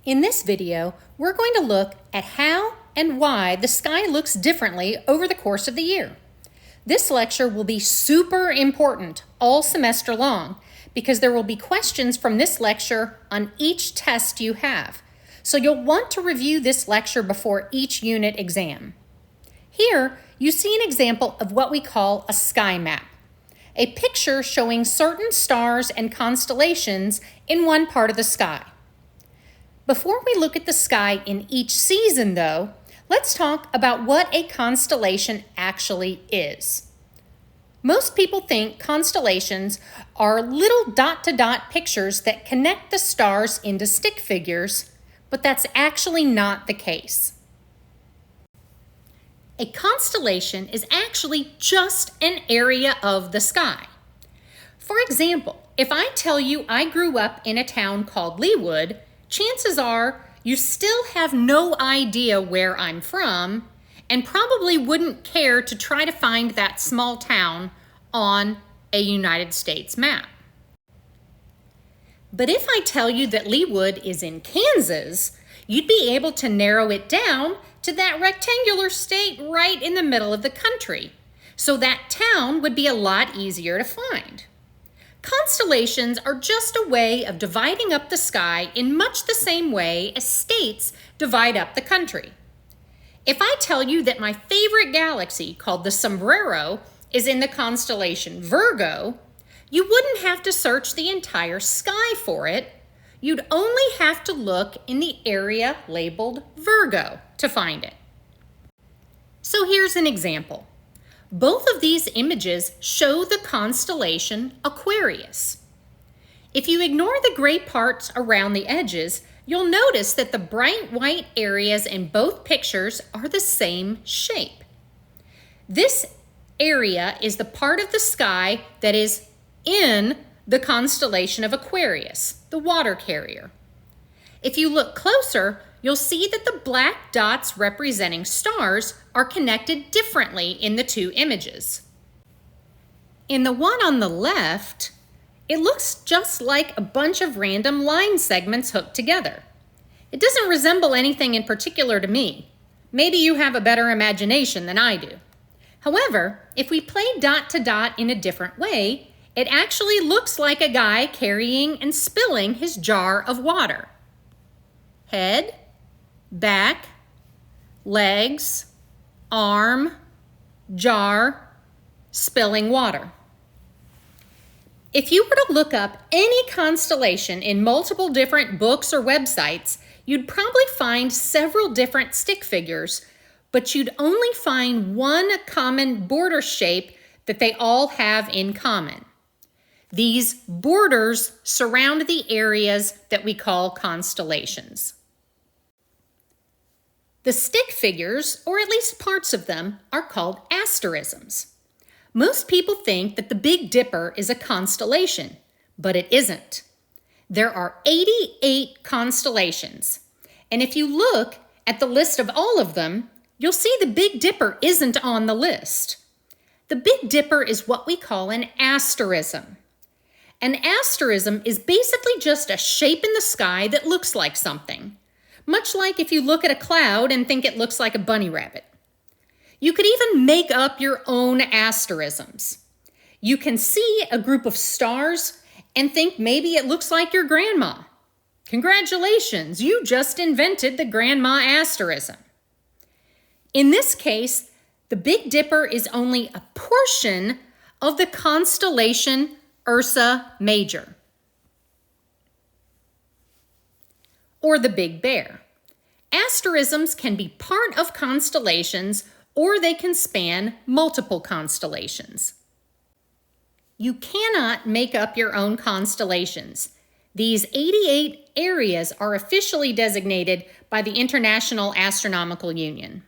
In this video, we're going to look at how and why the sky looks differently over the course of the year. This lecture will be super important all semester long because there will be questions from this lecture on each test you have. So you'll want to review this lecture before each unit exam. Here, you see an example of what we call a sky map, a picture showing certain stars and constellations in one part of the sky. Before we look at the sky in each season, though, let's talk about what a constellation actually is. Most people think constellations are little dot-to-dot pictures that connect the stars into stick figures, but that's actually not the case. A constellation is actually just an area of the sky. For example, if I tell you I grew up in a town called Leawood, chances are you still have no idea where I'm from and probably wouldn't care to try to find that small town on a United States map. But if I tell you that Leawood is in Kansas, you'd be able to narrow it down to that rectangular state right in the middle of the country. So that town would be a lot easier to find. Constellations are just a way of dividing up the sky in much the same way as states divide up the country. If I tell you that my favorite galaxy, called the Sombrero, is in the constellation Virgo, you wouldn't have to search the entire sky for it. You'd only have to look in the area labeled Virgo to find it. So here's an example. Both of these images show the constellation Aquarius. If you ignore the gray parts around the edges, you'll notice that the bright white areas in both pictures are the same shape. This area is the part of the sky that is in the constellation of Aquarius, the water carrier. If you look closer, you'll see that the black dots representing stars are connected differently in the two images. In the one on the left, it looks just like a bunch of random line segments hooked together. It doesn't resemble anything in particular to me. Maybe you have a better imagination than I do. However, if we play dot to dot in a different way, it actually looks like a guy carrying and spilling his jar of water. Head, back, legs, arm, jar, spilling water. If you were to look up any constellation in multiple different books or websites, you'd probably find several different stick figures, but you'd only find one common border shape that they all have in common. These borders surround the areas that we call constellations. The stick figures, or at least parts of them, are called asterisms. Most people think that the Big Dipper is a constellation, but it isn't. There are 88 constellations, and if you look at the list of all of them, you'll see the Big Dipper isn't on the list. The Big Dipper is what we call an asterism. An asterism is basically just a shape in the sky that looks like something. Much like if you look at a cloud and think it looks like a bunny rabbit. You could even make up your own asterisms. You can see a group of stars and think maybe it looks like your grandma. Congratulations, you just invented the grandma asterism. In this case, the Big Dipper is only a portion of the constellation Ursa Major, or the Big Bear. Asterisms can be part of constellations, or they can span multiple constellations. You cannot make up your own constellations. These 88 areas are officially designated by the International Astronomical Union.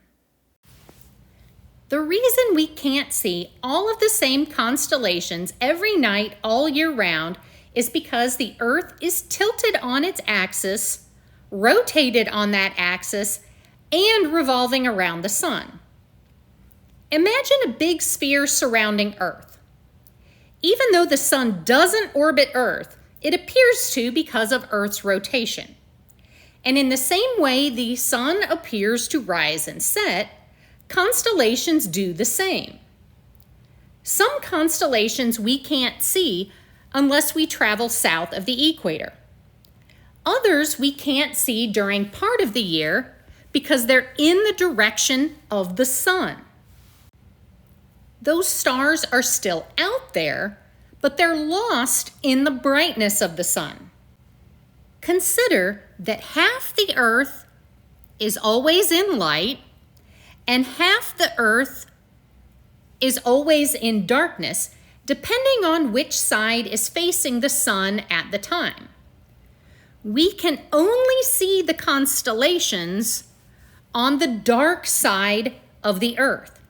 The reason we can't see all of the same constellations every night all year round is because the Earth is tilted on its axis, rotated on that axis, and revolving around the sun. Imagine a big sphere surrounding Earth. Even though the sun doesn't orbit Earth, it appears to because of Earth's rotation. And in the same way the sun appears to rise and set, constellations do the same. Some constellations we can't see unless we travel south of the equator. Others we can't see during part of the year because they're in the direction of the sun. Those stars are still out there, but they're lost in the brightness of the sun. Consider that half the Earth is always in light and half the Earth is always in darkness, depending on which side is facing the sun at the time. We can only see the constellations on the dark side of the Earth.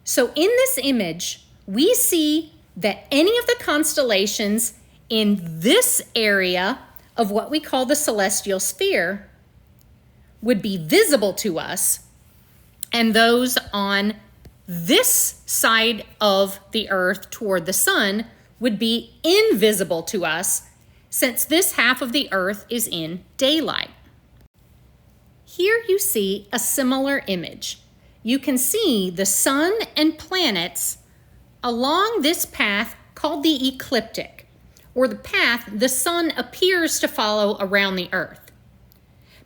So in this image, we see that any of the constellations in this area of what we call the celestial sphere would be visible to us, and those on this side of the Earth toward the sun would be invisible to us, since this half of the Earth is in daylight. Here you see a similar image. You can see the sun and planets along this path called the ecliptic, or the path the sun appears to follow around the Earth.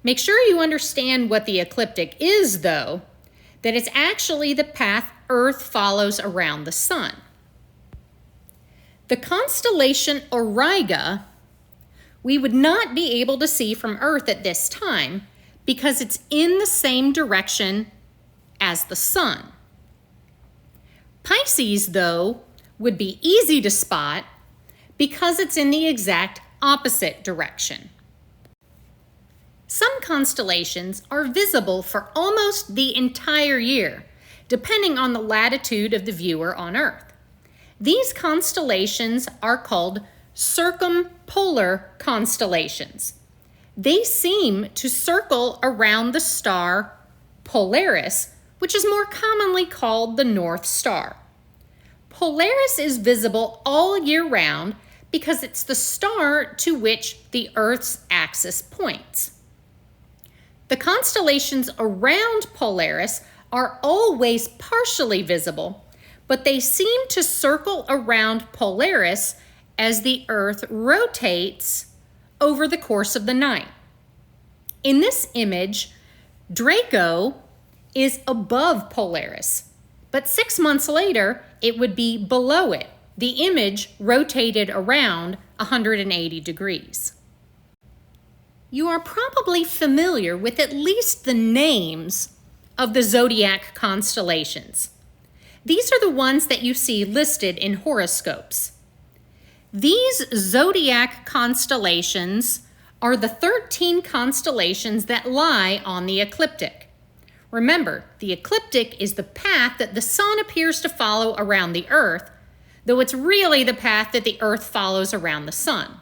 Make sure you understand what the ecliptic is, though, that it's actually the path Earth follows around the sun. The constellation Auriga we would not be able to see from Earth at this time because it's in the same direction as the sun. Pisces, though, would be easy to spot because it's in the exact opposite direction. Some constellations are visible for almost the entire year, depending on the latitude of the viewer on Earth. These constellations are called circumpolar constellations. They seem to circle around the star Polaris, which is more commonly called the North Star. Polaris is visible all year round because it's the star to which the Earth's axis points. The constellations around Polaris are always partially visible, but they seem to circle around Polaris as the Earth rotates over the course of the night. In this image, Draco is above Polaris, but 6 months later, it would be below it. The image rotated around 180 degrees. You are probably familiar with at least the names of the zodiac constellations. These are the ones that you see listed in horoscopes. These zodiac constellations are the 13 constellations that lie on the ecliptic. Remember, the ecliptic is the path that the sun appears to follow around the Earth, though it's really the path that the Earth follows around the sun.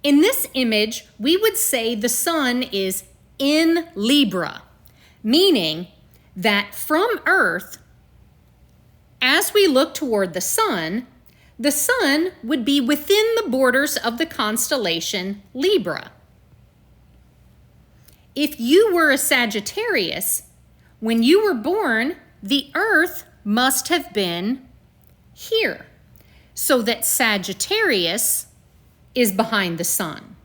In this image, we would say the sun is in Libra, meaning that from Earth, as we look toward the sun would be within the borders of the constellation Libra. If you were a Sagittarius, when you were born, the Earth must have been here, so that Sagittarius is behind the sun.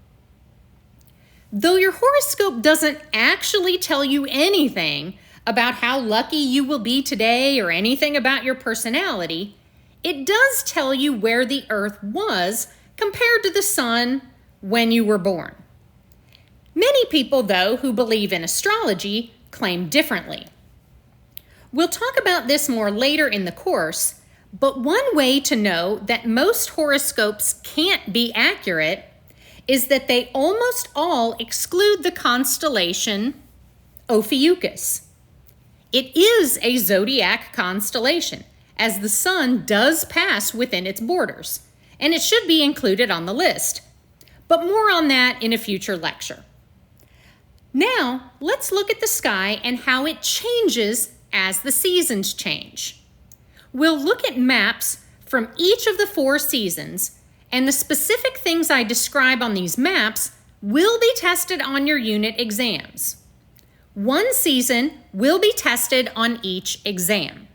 Though your horoscope doesn't actually tell you anything about how lucky you will be today or anything about your personality, it does tell you where the Earth was compared to the sun when you were born. Many people, though, who believe in astrology claim differently. We'll talk about this more later in the course, but one way to know that most horoscopes can't be accurate is that they almost all exclude the constellation Ophiuchus. It is a zodiac constellation, as the sun does pass within its borders, and it should be included on the list. But more on that in a future lecture. Now, let's look at the sky and how it changes as the seasons change. We'll look at maps from each of the 4 seasons, and the specific things I describe on these maps will be tested on your unit exams. One season will be tested on each exam.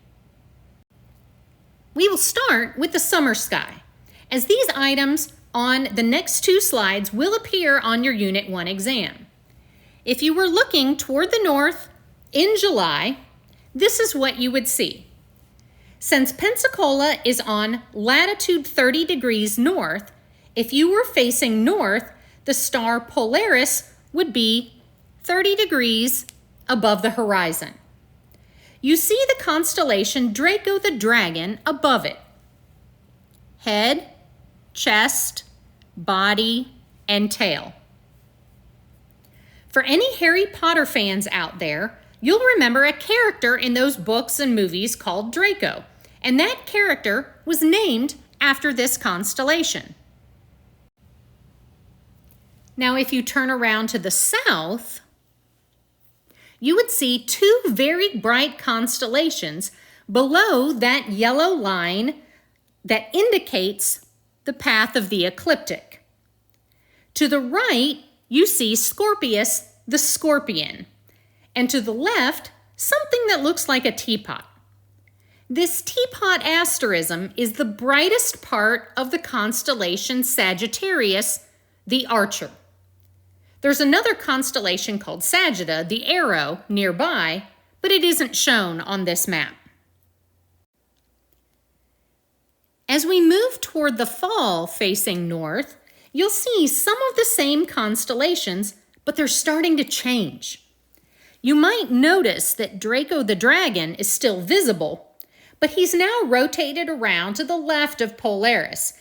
We will start with the summer sky, as these items on the next two slides will appear on your Unit 1 exam. If you were looking toward the north in July, this is what you would see. Since Pensacola is on latitude 30 degrees north, if you were facing north, the star Polaris would be 30 degrees above the horizon. You see the constellation Draco the Dragon above it. Head, chest, body, and tail. For any Harry Potter fans out there, you'll remember a character in those books and movies called Draco, and that character was named after this constellation. Now, if you turn around to the south, you would see two very bright constellations below that yellow line that indicates the path of the ecliptic. To the right, you see Scorpius the Scorpion, and to the left, something that looks like a teapot. This teapot asterism is the brightest part of the constellation Sagittarius, the Archer. There's another constellation called Sagitta, the Arrow, nearby, but it isn't shown on this map. As we move toward the fall facing north, you'll see some of the same constellations, but they're starting to change. You might notice that Draco the Dragon is still visible, but he's now rotated around to the left of Polaris.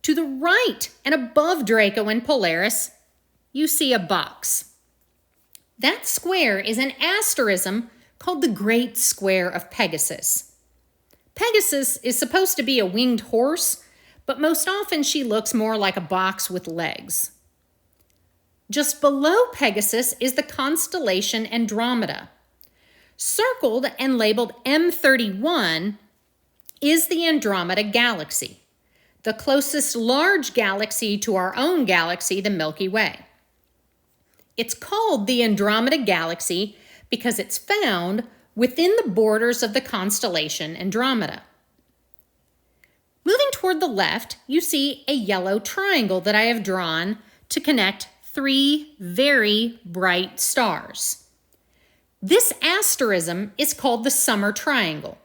To the right and above Draco and Polaris, you see a box. That square is an asterism called the Great Square of Pegasus. Pegasus is supposed to be a winged horse, but most often she looks more like a box with legs. Just below Pegasus is the constellation Andromeda. Circled and labeled M31 is the Andromeda Galaxy, the closest large galaxy to our own galaxy, the Milky Way. It's called the Andromeda Galaxy because it's found within the borders of the constellation Andromeda. Moving toward the left, you see a yellow triangle that I have drawn to connect three very bright stars. This asterism is called the Summer Triangle,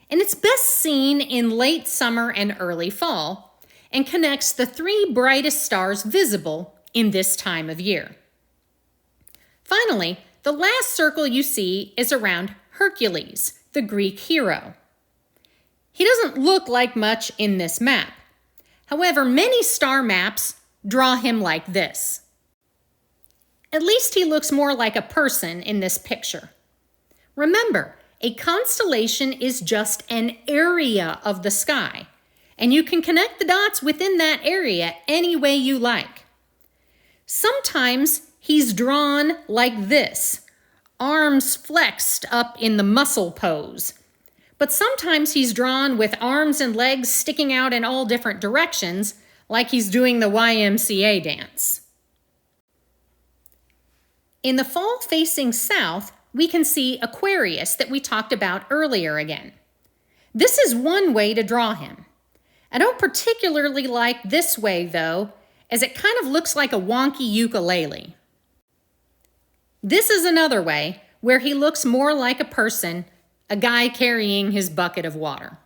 and it's best seen in late summer and early fall, and connects the three brightest stars visible in this time of year. Finally, the last circle you see is around Hercules, the Greek hero. He doesn't look like much in this map. However, many star maps draw him like this. At least he looks more like a person in this picture. Remember, a constellation is just an area of the sky, and you can connect the dots within that area any way you like. Sometimes he's drawn like this, arms flexed up in the muscle pose. But sometimes he's drawn with arms and legs sticking out in all different directions, like he's doing the YMCA dance. In the fall facing south, we can see Aquarius that we talked about earlier again. This is one way to draw him. I don't particularly like this way, though, as it kind of looks like a wonky ukulele. This is another way where he looks more like a person, a guy carrying his bucket of water.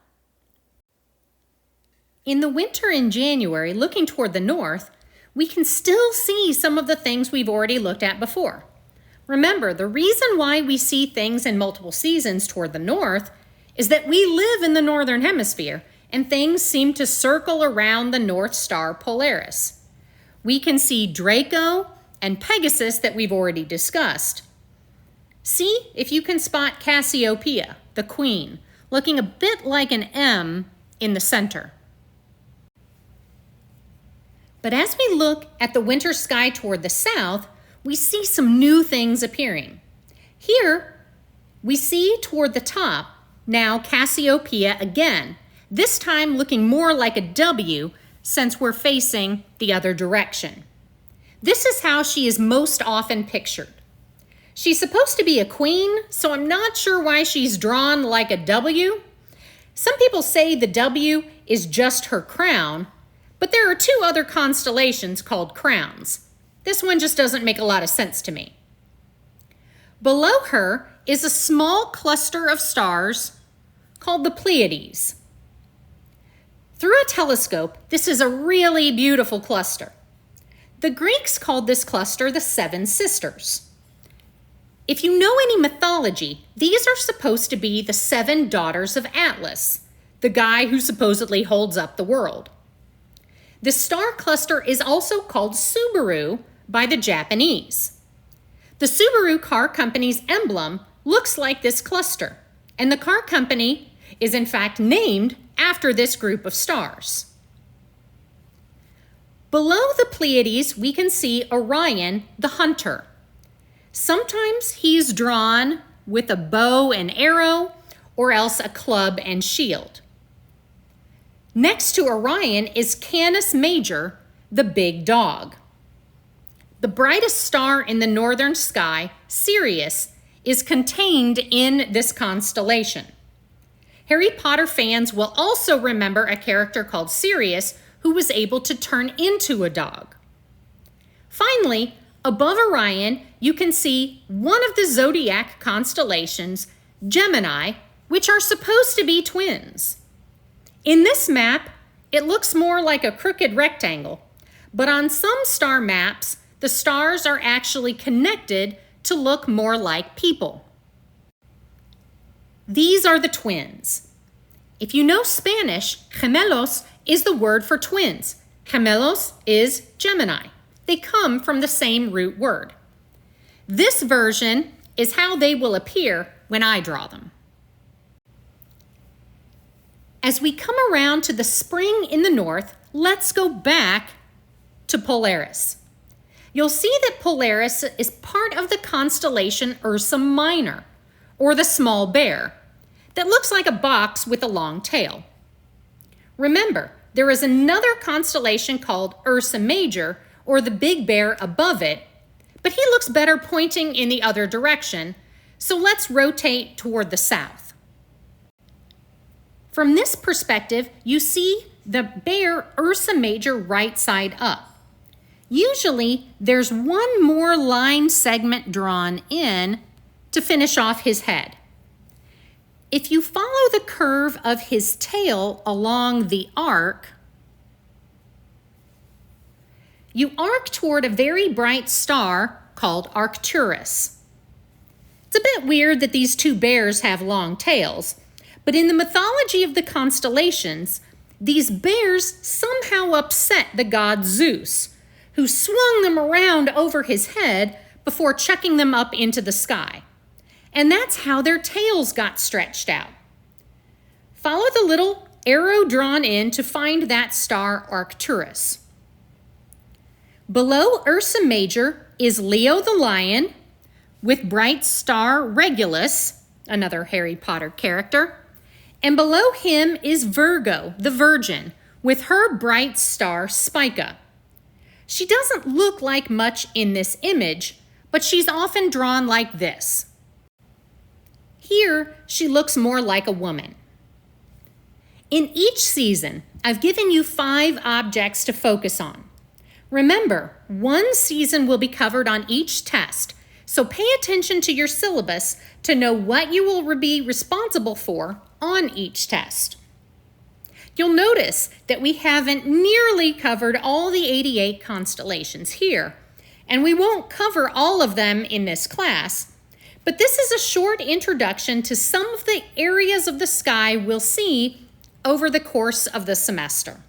In the winter in January, looking toward the north, we can still see some of the things we've already looked at before. Remember, the reason why we see things in multiple seasons toward the north is that we live in the northern hemisphere and things seem to circle around the North Star Polaris. We can see Draco and Pegasus that we've already discussed. See if you can spot Cassiopeia, the queen, looking a bit like an M in the center. But as we look at the winter sky toward the south, we see some new things appearing. Here, we see toward the top, now Cassiopeia again, this time looking more like a W since we're facing the other direction. This is how she is most often pictured. She's supposed to be a queen, so I'm not sure why she's drawn like a W. Some people say the W is just her crown, but there are two other constellations called crowns. This one just doesn't make a lot of sense to me. Below her is a small cluster of stars called the Pleiades. Through a telescope, this is a really beautiful cluster. The Greeks called this cluster the Seven Sisters. If you know any mythology, these are supposed to be the 7 daughters of Atlas, the guy who supposedly holds up the world. The star cluster is also called Subaru by the Japanese. The Subaru car company's emblem looks like this cluster, and the car company is in fact named after this group of stars. Below the Pleiades, we can see Orion, the hunter. Sometimes he's drawn with a bow and arrow, or else a club and shield. Next to Orion is Canis Major, the big dog. The brightest star in the northern sky, Sirius, is contained in this constellation. Harry Potter fans will also remember a character called Sirius who was able to turn into a dog. Finally, above Orion, you can see one of the zodiac constellations, Gemini, which are supposed to be twins. In this map, it looks more like a crooked rectangle, but on some star maps, the stars are actually connected to look more like people. These are the twins. If you know Spanish, gemelos is the word for twins. Gemelos is Gemini. They come from the same root word. This version is how they will appear when I draw them. As we come around to the spring in the north, let's go back to Polaris. You'll see that Polaris is part of the constellation Ursa Minor, or the small bear, that looks like a box with a long tail. Remember, there is another constellation called Ursa Major, or the big bear above it, but he looks better pointing in the other direction, so let's rotate toward the south. From this perspective, you see the bear Ursa Major right side up. Usually, there's one more line segment drawn in to finish off his head. If you follow the curve of his tail along the arc, you arc toward a very bright star called Arcturus. It's a bit weird that these two bears have long tails, but in the mythology of the constellations, these bears somehow upset the god Zeus, who swung them around over his head before chucking them up into the sky. And that's how their tails got stretched out. Follow the little arrow drawn in to find that star Arcturus. Below Ursa Major is Leo the lion with bright star Regulus, another Harry Potter character, and below him is Virgo, the virgin, with her bright star Spica. She doesn't look like much in this image, but she's often drawn like this. Here, she looks more like a woman. In each season, I've given you 5 objects to focus on. Remember, one season will be covered on each test, so pay attention to your syllabus to know what you will be responsible for on each test. You'll notice that we haven't nearly covered all the 88 constellations here, and we won't cover all of them in this class, but this is a short introduction to some of the areas of the sky we'll see over the course of the semester.